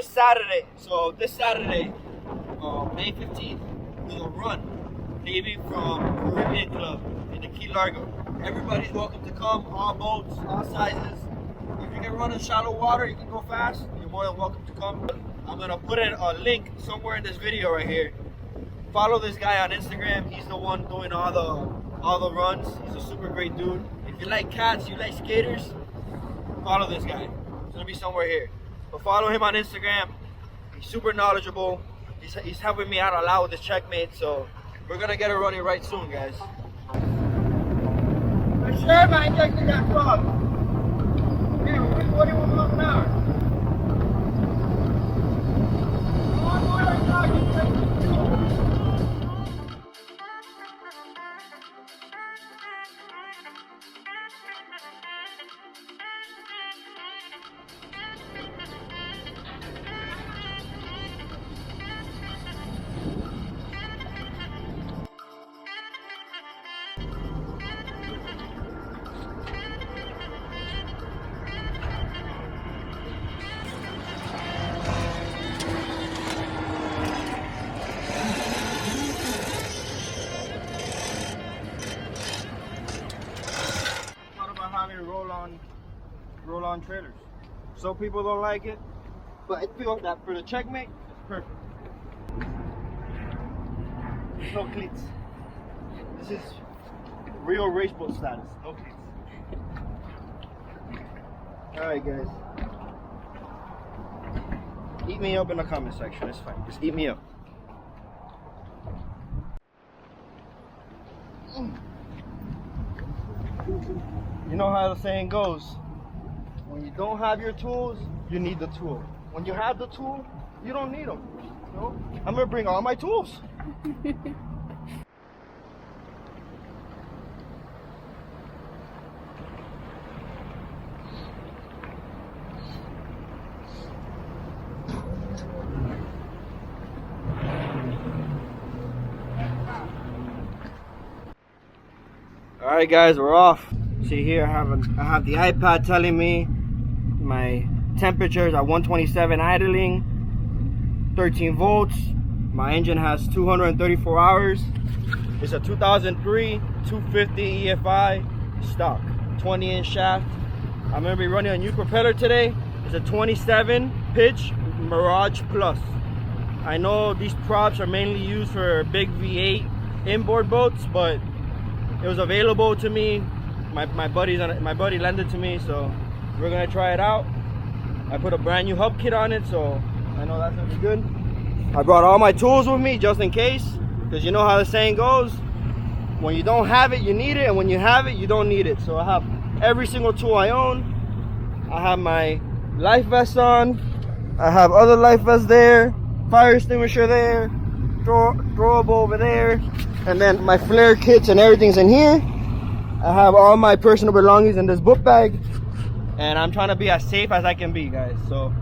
this Saturday. So this Saturday, May 15th, we'll run leaving from Caribbean Club in the Key Largo. Everybody's welcome to come, all boats, all sizes. If you can run in shallow water, you can go fast, you're more than welcome to come. I'm gonna put in a link somewhere in this video right here. Follow this guy on Instagram. He's the one doing all the runs. He's a super great dude. If you like cats, you like skaters, follow this guy. It's gonna be somewhere here. But follow him on Instagram. He's super knowledgeable. He's helping me out a lot with this Checkmate, so we're gonna get it running right soon, guys. For sure, man, injecting that club. Yeah, we're doing 41 miles an hour. Roll-on trailers. Some people don't like it, but I feel that for the Checkmate, it's perfect. There's no cleats. This is real race boat status. No cleats. All right, guys. Eat me up in the comment section. It's fine. Just eat me up. You know how the saying goes. When you don't have your tools, you need the tool. When you have the tool, you don't need them. You know? I'm gonna bring all my tools. All right, guys, we're off. See here, I have the iPad telling me my temperatures at 127 idling, 13 volts. My engine has 234 hours. It's a 2003 250 EFI stock, 20-inch shaft. I'm gonna be running a new propeller today. It's a 27 pitch Mirage Plus. I know these props are mainly used for big V8 inboard boats, but it was available to me. My buddy lent it to me, so we're gonna try it out. I put a brand new hub kit on it, so I know that's gonna be good. I brought all my tools with me just in case, because you know how the saying goes, when you don't have it, you need it, and when you have it, you don't need it. So I have every single tool I own. I have my life vest on. I have other life vests there, fire extinguisher there, throwable over there, and then my flare kits and everything's in here. I have all my personal belongings in this book bag, and I'm trying to be as safe as I can be, guys. So, all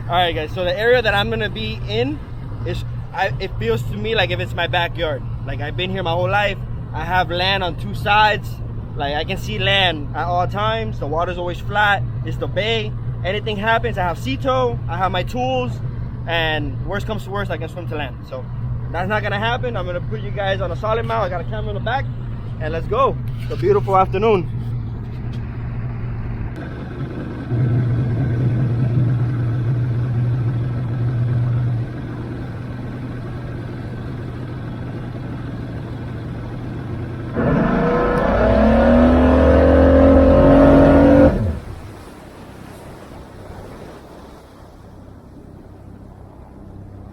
right, guys. So the area that I'm gonna be in is, it feels to me like if it's my backyard. Like I've been here my whole life. I have land on two sides. Like I can see land at all times. The water's always flat. It's the bay. Anything happens, I have sea tow. I have my tools, and worst comes to worst, I can swim to land. So that's not gonna happen. I'm gonna put you guys on a solid mount. I got a camera in the back. And let's go. It's a beautiful afternoon.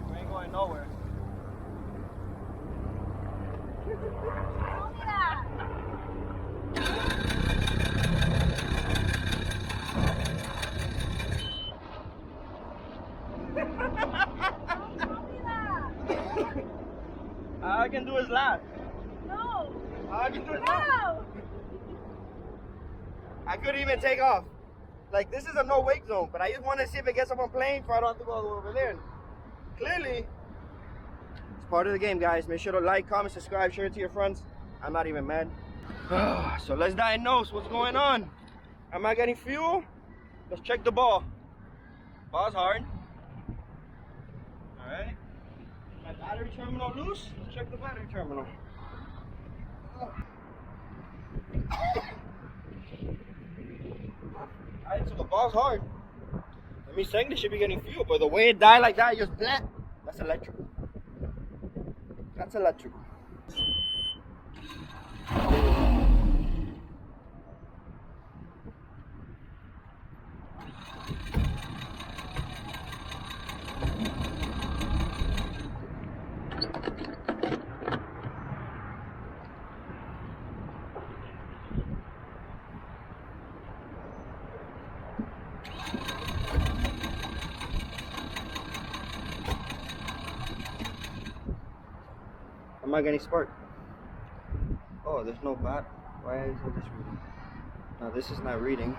We ain't going nowhere. All I can do is laugh. No. All I can do is laugh. I couldn't even take off. Like, this is a no wake zone, but I just want to see if it gets up on plane so I don't have to go over there. Clearly, it's part of the game, guys. Make sure to like, comment, subscribe, share it to your friends. I'm not even mad. So let's diagnose what's going on. Am I getting fuel? Let's check the ball. Ball's hard. terminal loose? Let's check the battery terminal. Alright, so the ball's hard. Let me saying this should be getting fuel, but the way it died like that, just black. That's electrical. That's electrical. Am I getting spark? Oh, there's no bat. Why is this reading? No, this is not reading.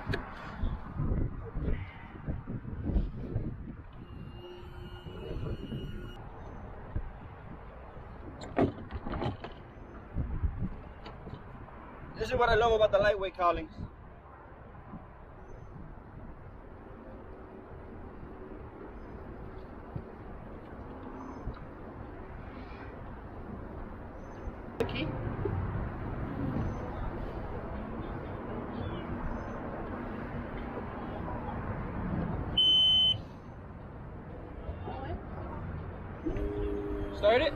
This is what I love about the lightweight cowlings. The key. Start it.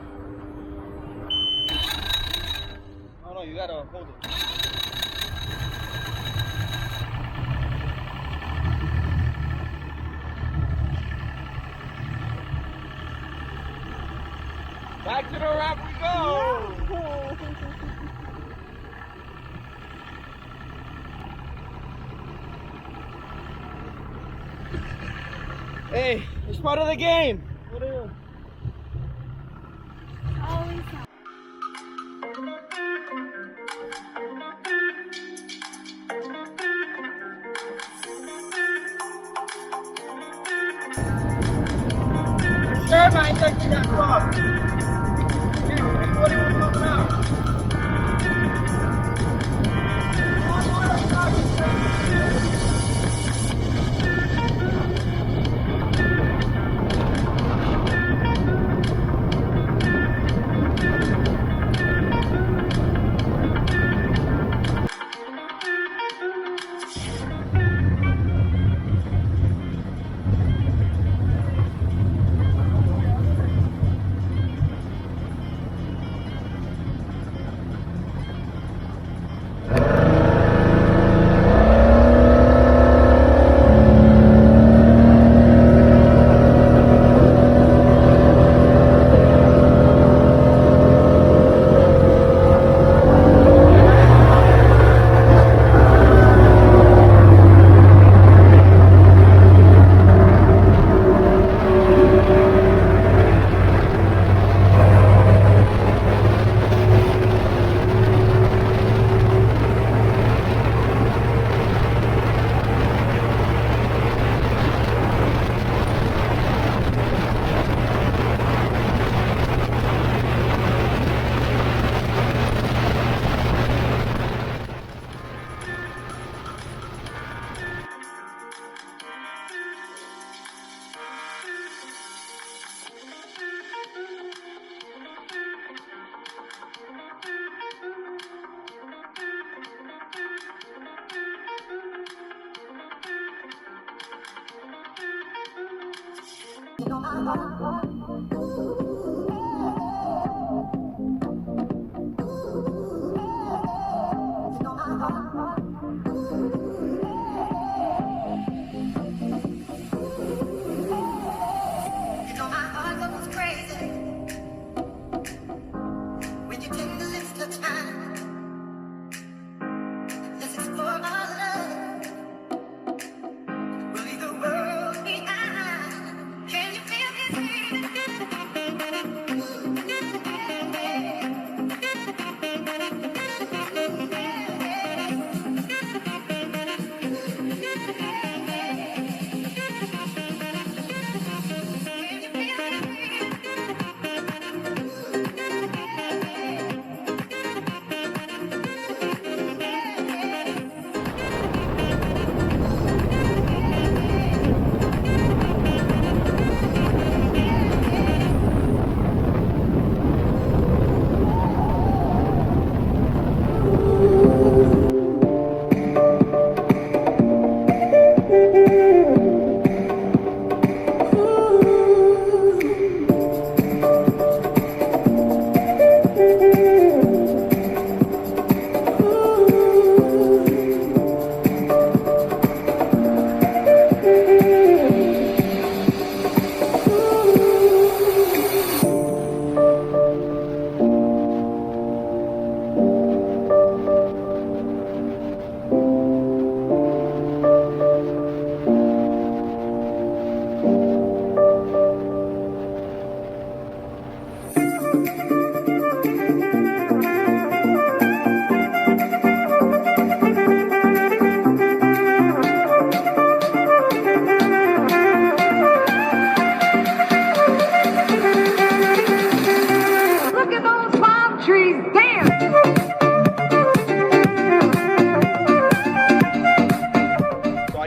Oh no, you gotta hold it. Back to the ramp we go! Hey, it's part of the game. What are you? Always. Sure, man, take that cross. Hey, 41 miles an hour.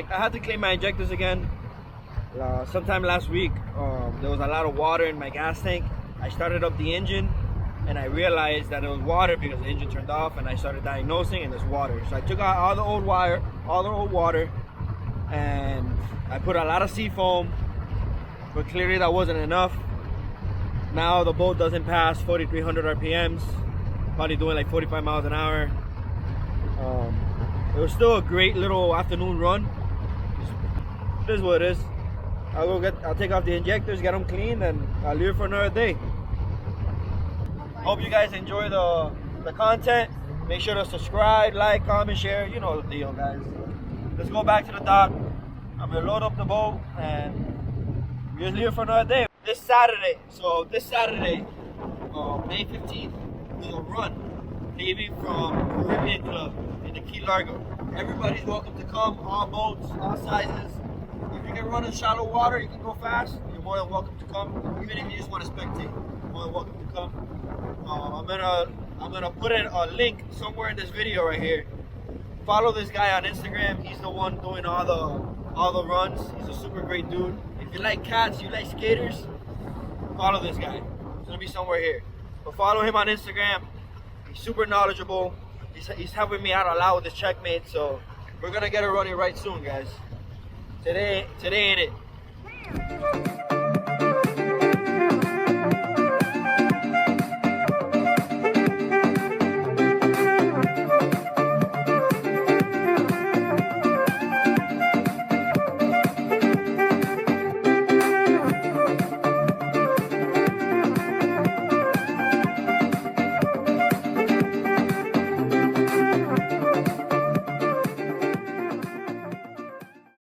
I had to clean my injectors again. Sometime last week, there was a lot of water in my gas tank. I started up the engine and I realized that it was water because the engine turned off, and I started diagnosing and it's water. So I took out all the old water, and I put a lot of seafoam, but clearly that wasn't enough. Now the boat doesn't pass 4,300 RPMs, probably doing like 45 miles an hour. It was still a great little afternoon run. It is what it is. I'll take off the injectors, get them cleaned, and I'll leave it for another day. Hope you guys enjoy the content. Make sure to subscribe, like, comment, share. You know the deal, guys. Let's go back to the dock. I'm gonna load up the boat and we'll just leave it for another day. This Saturday, May 15th, we'll run leaving from Caribbean Club in the Key Largo. Everybody's welcome to come, all boats, all sizes. If you can run in shallow water, you can go fast, you're more than welcome to come. Even if you just want to spectate, you're more than welcome to come. I'm gonna put in a link somewhere in this video right here. Follow this guy on Instagram. He's the one doing all the runs. He's a super great dude. If you like cats, you like skaters, follow this guy. It's gonna be somewhere here. But follow him on Instagram. He's super knowledgeable. He's helping me out a lot with this Checkmate, so we're gonna get it running right soon, guys. Today ain't it.